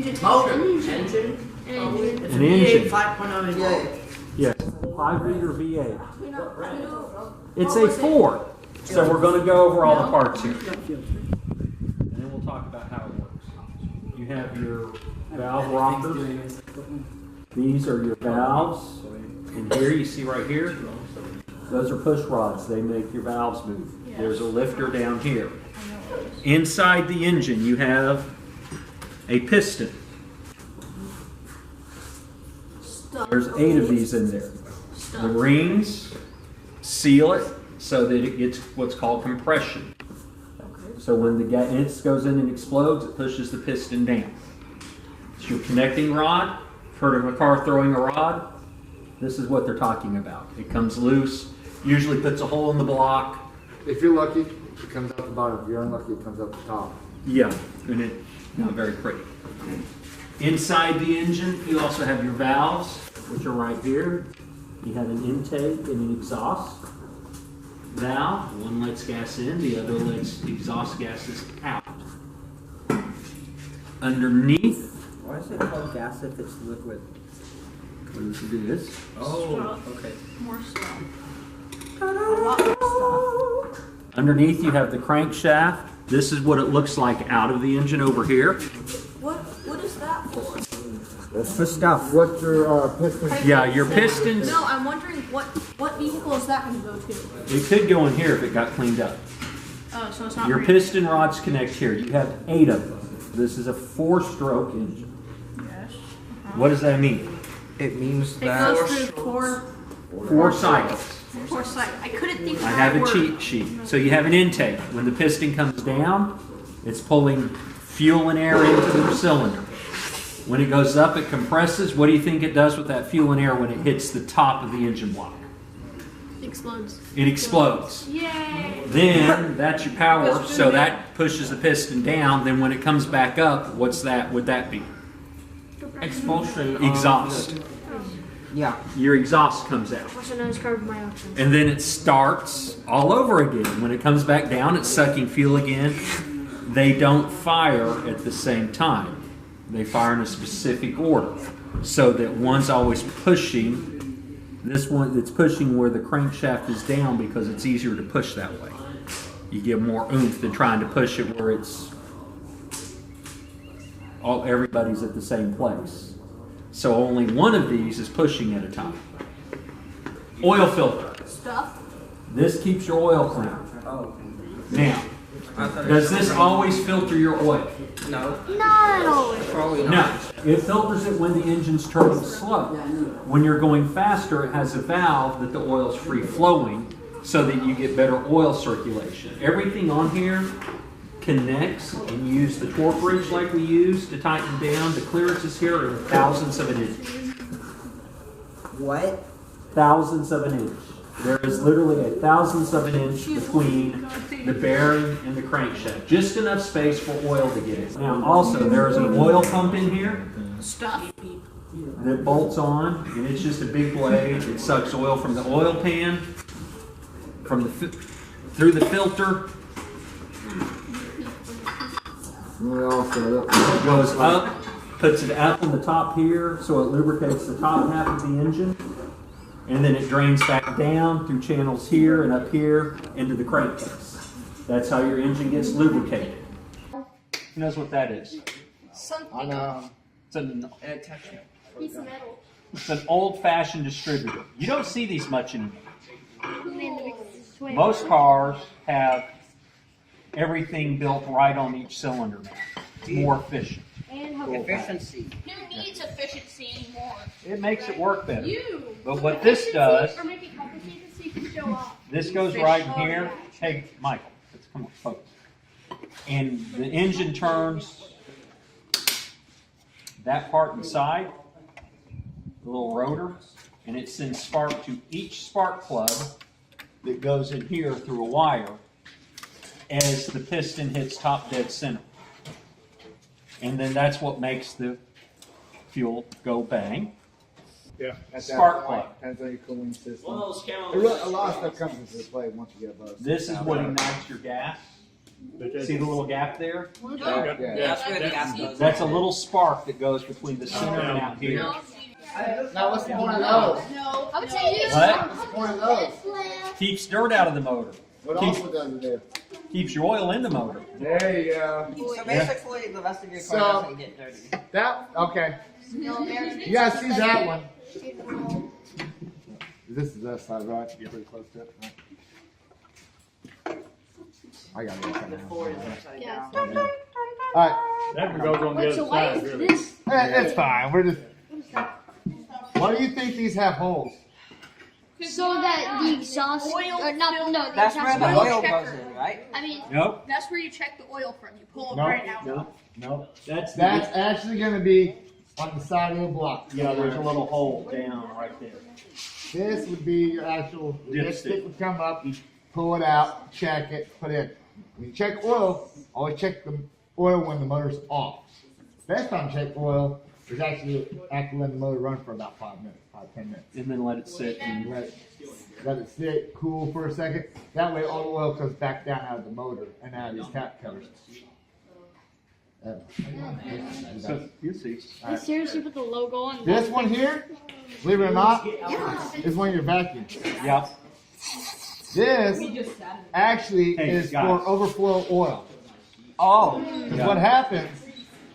Engine. Motor. Engine. It's An a engine. V8 5.0 V8. Yes, 5-liter V8. It's a Ford. So we're going to go over all the parts here. And then we'll talk about how it works. You have your valve rockers. These are your valves. And here you see right here, those are push rods. They make your valves move. There's a lifter down here. Inside the engine you have a piston. There's 8 of these in there. The rings seal it so that it gets what's called compression. So when the gas goes in and explodes, it pushes the piston down. It's your connecting rod. Heard of a car throwing a rod? This is what they're talking about. It comes loose, usually puts a hole in the block. If you're lucky, it comes out the bottom. If you're unlucky, it comes out the top. Yeah, and it's not very pretty. Inside the engine, you also have your valves, which are right here. You have an intake and an exhaust valve. One lets gas in, the other lets exhaust gases out. Underneath, Why is it called gas if it's liquid? what it is. Oh, okay. More stuff. Underneath you have the crankshaft. This is what it looks like out of the engine over here. What is that for? That's the stuff. What's your piston? Yeah, your pistons, No, I'm wondering what vehicle is that going to go to? it could go in here if it got cleaned up. Oh, so it's not. Your piston rods connect here. You have 8 of them. This is a 4-stroke engine. Yes. What does that mean? It means It that. goes through 4 cycles. 4 cycles. I couldn't think of I that have a word. cheat sheet. So you have an intake. When the piston comes down, it's pulling fuel and air into the cylinder. When it goes up, it compresses. What do you think it does with that fuel and air when it hits the top of the engine block? Explodes. It explodes. Yay! Then that's your power, so that pushes the piston down. Then when it comes back up, what's that? Would that be? Expulsion. Exhaust. Yeah. Your exhaust comes out. Also known as carbon monoxide. And then it starts all over again. When it comes back down, it's sucking fuel again. They don't fire at the same time. They fire in a specific order. So that one's always pushing. This one, it's pushing where the crankshaft is down because it's easier to push that way. You get more oomph than trying to push it where it's everybody's at the same place. So only one of these is pushing at a time. Oil filter. Stuff. This keeps your oil clean. Oh. Now, does this always filter your oil? No. Not always. Probably No. not. It filters it when the engine's turning slow. When you're going faster, it has a valve that the oil's free flowing so that you get better oil circulation. Everything on here connects and you use the torque wrench like we use to tighten down. The clearances here are thousandths of an inch. What? Thousandths of an inch. There is literally a thousandths of an inch between the bearing and the crankshaft. Just enough space for oil to get in. Now also, there is an oil pump in here Stuff. that bolts on, and it's just a big blade. It sucks oil from the oil pan, from the through the filter. It goes up, puts it up on the top here, so it lubricates the top half of the engine. And then it drains back down through channels here and up here into the crankcase. That's how your engine gets lubricated. Who knows what that is? Something. It's an Attachment. Piece of metal. It's an old-fashioned distributor. You don't see these much anymore. Most cars have everything built right on each cylinder now. It's more efficient. Efficiency. Who needs efficiency anymore? It makes it work better. You. But what this does, Or maybe complicated so you can show off. this goes right in here. Hey, Michael, let's come on, focus. And the engine turns that part inside, the little rotor, and it sends spark to each spark plug that goes in here through a wire as the piston hits top dead center. And then that's what makes the fuel go bang. Yeah. That's Spark plug. That's how you cooling system. One of those A lot of stuff comes into play once you get above. This is what ignites your gas. See the little gap there? Yeah. That's where the gas goes. That's a little spark that goes between the center and out here. Now what's the point of those? No. I would say you. What? What's the point of those? Keeps dirt out of the motor. What Keeps, also does it do? keeps your oil in the motor. There you go. So basically, the rest of your car So- doesn't get dirty. That, okay. No, You guys see that one? This is that side, right? You're pretty close to it, right? I got it. The Ford is upside Yeah. down. Alright, That goes on the Wait, other so why side, is really. this? it's fine. We're just. Why do you think these have holes? So that the exhaust, Oil or not, no, the That's where exhaust. the Oil oil checker. goes in, right? I mean, Nope. That's where you check the oil from. You pull it No. right out. Nope. Nope. That's That's actually going to be on the side of the block. yeah. There's a little hole down right there. This would be your actual dipstick would come up, you pull it out, check it, put it in. When you check oil, always check the oil when the motor's off. Best time to check oil is actually after letting the motor run for about 5 minutes, 10 minutes. And then let it sit. And Let it sit, cool for a second. That way all the oil comes back down out of the motor and out of these cap covers. so you see. they seriously put the logo on. This one here, believe it or not, is one of your vacuums. Yep. This actually Hey, is guys. for overflow oil. Oh. Because what happens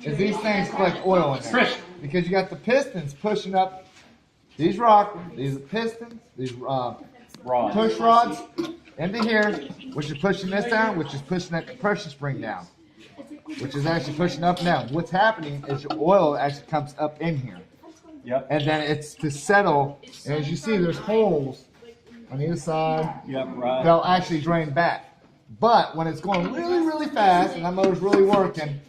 is these things collect oil in there. Trish. Because you got the pistons pushing up these these are pistons, these Rod. push rods into here, which is pushing this down, which is pushing that compression spring down, which is actually pushing up and down. What's happening is your oil actually comes up in here. Yep. And then it's to settle, and as you see, there's holes on either side. Yep. Right. They'll actually drain back. But when it's going really, really fast and that motor's really working,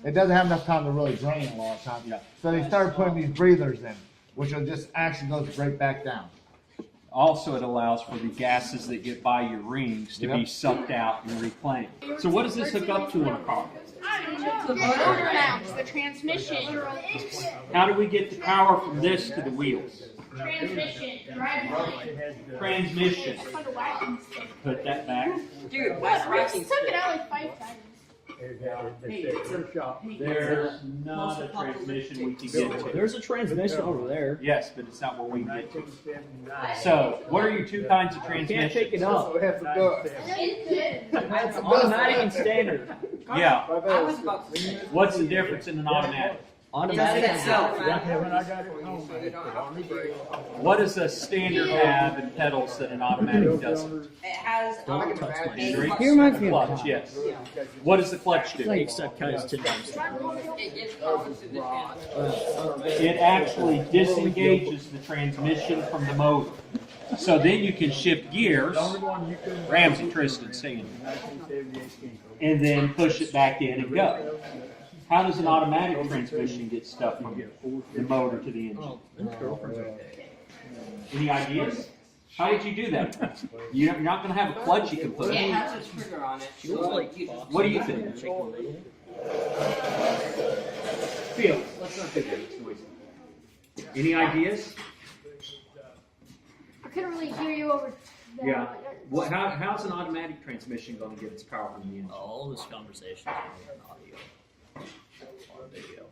it doesn't have enough time to really drain a lot of time. Yeah. So they started putting these breathers in, which will just actually go right back down. Also, it allows for the gases that get by your rings to be Yep. sucked out and reclaimed. So what does this hook up to in a car? The motor mounts, the transmission. How do we get the power from this to the wheels? Transmission. Driveline. Transmission. It's like a wagon. Put that back. Dude, that's We racking. took it out like 5 times. Their shop. There's not a transmission we can get to. There's a transmission over there. Yes, but it's not where we can get to. So, what are your two kinds of Can't transmission? take it up. It's Automatic and standard. Yeah. I was about to say. What's the difference in an automatic? Automatic It itself. when I got it home, I You don't have to brake. What does a standard have in pedals that an automatic doesn't? It has. Brakes? He reminds me of Clutch, yes. What does the clutch do? except kind of 10 times. It goes to the trans. It actually disengages the transmission from the motor. So then you can shift gears, Ramsey, Tristan, Sandy, and then push it back in and go. How does an automatic transmission get stuff from the motor to the engine? Any ideas? How would you do that? You're not going to have a clutch you can put It in. has a trigger on it. So like you just. What do you think? Phil, let's not do that. It's noisy. Any ideas? I couldn't really hear you over. The, Yeah. How's an automatic transmission going to get its power from the engine? All this conversation is on audio. On video.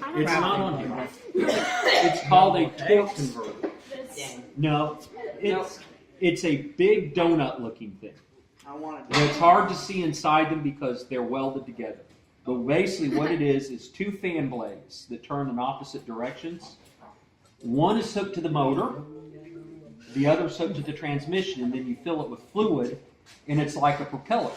I don't It's know. not on here. It's called a torque converter. Dang. No, it's a big donut-looking thing. I wanted And it's hard to see inside them because they're welded together. But basically what it is two fan blades that turn in opposite directions. One is hooked to the motor, the other is hooked to the transmission, and then you fill it with fluid, and it's like a propeller.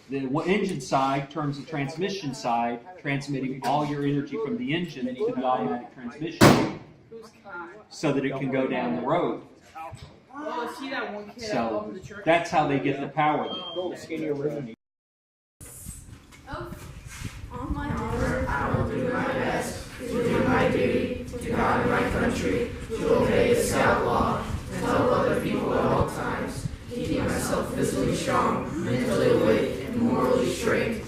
The engine side turns the transmission side, transmitting all your energy from the engine to the automatic transmission so that it can go down the road. Oh, see that one kid So that's how they get the power. The skinny original. on my honor. I will do my best to do my duty to God and my country, to obey the scout law, and help other people at all times, keeping myself physically strong, mentally awake, and morally straight.